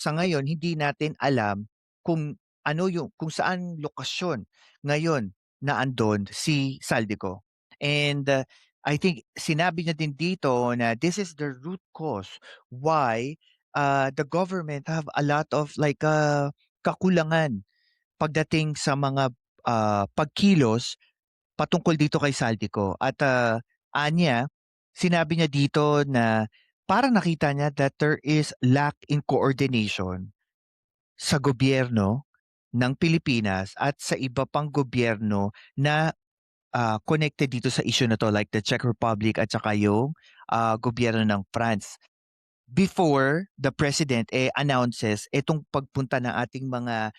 Sa ngayon hindi natin alam kung kung saan lokasyon ngayon na andon si Saldico. And, I think sinabi niya din dito na this is the root cause why, the government have a lot of like, kakulangan pagdating sa mga, pagkilos patungkol dito kay Saldico at, anya, sinabi niya dito na parang nakita niya that there is lack in coordination sa gobyerno ng Pilipinas at sa iba pang gobyerno na, connected dito sa issue na 'to like the Czech Republic at saka yung, gobyerno ng France. Before the president, announces itong pagpunta ng ating mga,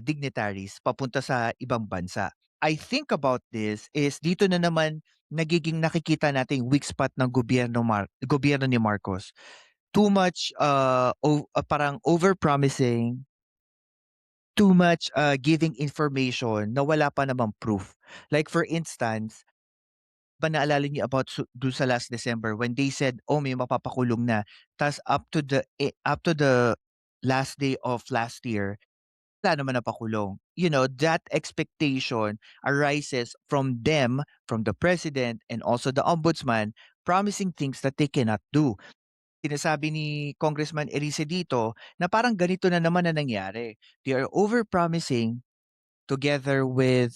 dignitaries papunta sa ibang bansa. I think about this is dito na naman nagiging nakikita natin yung weak spot ng gobyerno ni Marcos. Too much, parang over-promising, too much, giving information na wala pa namang proof. Like for instance, ba naalala niyo about dun sa last December when they said, "Oh, may mapapakulong na." Tas up to the last day of last year, wala naman napakulong. You know, that expectation arises from them, from the president and also the ombudsman promising things that they cannot do. Sinasabi ni Congressman Erice dito na parang ganito na naman na nangyari. They are over-promising together with,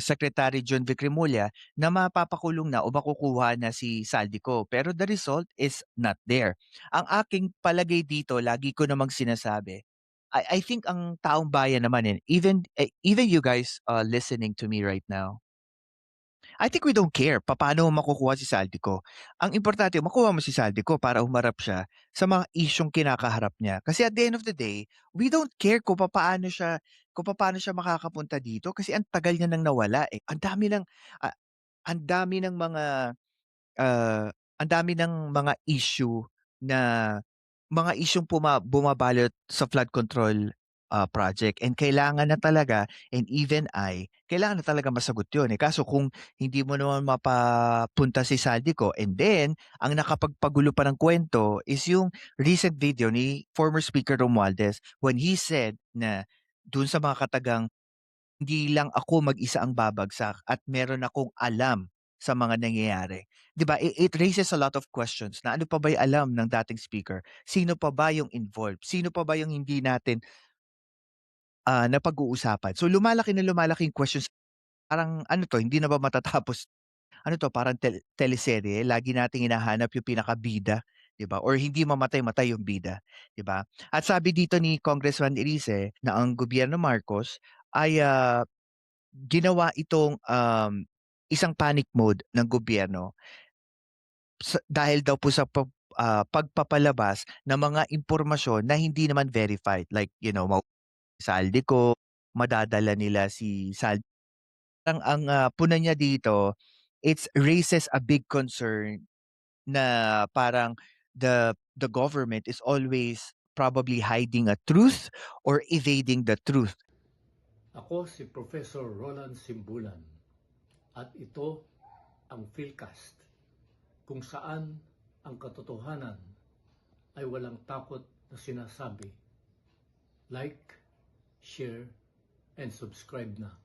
Secretary John Vicremulla na mapapakulong na o makukuha na si Saldico, pero the result is not there. Ang aking palagay dito, lagi ko namang sinasabi, I think ang taong bayan naman, even you guys, listening to me right now, I think we don't care papaano mo makukuha si Saldico. Ang importante makuha mo si Saldico para humarap siya sa mga isyung kinakaharap niya. Kasi at the end of the day, we don't care kung papaano siya makakapunta dito kasi ang tagal niya nang nawala, eh. Ah, ang dami ng mga Ah, ang dami ng na mga isyung bumabalot sa flood control, project and kailangan na talaga and even kailangan na talaga masagot 'yun, eh. Kaso kung hindi mo naman mapapunta si Saldico and then ang nakapagpagulo pa ng kuwento is yung recent video ni former Speaker Romualdez when he said na dun sa mga katagang hindi lang ako mag-isa ang babagsak at meron akong alam sa mga nangyayari. 'Di ba, it raises a lot of questions na ano pa ba yung alam ng dating speaker? Sino pa ba yung involved? Sino pa ba yung hindi natin, napag-uusapan? So lumalaki na lumalaki yung questions, parang ano 'to, hindi na ba matatapos? Ano 'to, parang teleserye, lagi nating hinahanap yung pinakabida, 'di ba, or hindi mamatay-matay yung bida, 'di ba? At sabi dito ni Congressman Erice na ang gobyerno Marcos ay, ginawa itong, isang panic mode ng gobyerno dahil daw po sa pagpapalabas ng mga impormasyon na hindi naman verified. Like, Saldico, madadala nila si ang, puna niya dito, it raises a big concern na parang the government is always probably hiding a truth or evading the truth. Ako si Professor Roland Simbulan at ito ang Philcast kung saan ang katotohanan ay walang takot na sinasabi. Like, share, and subscribe na.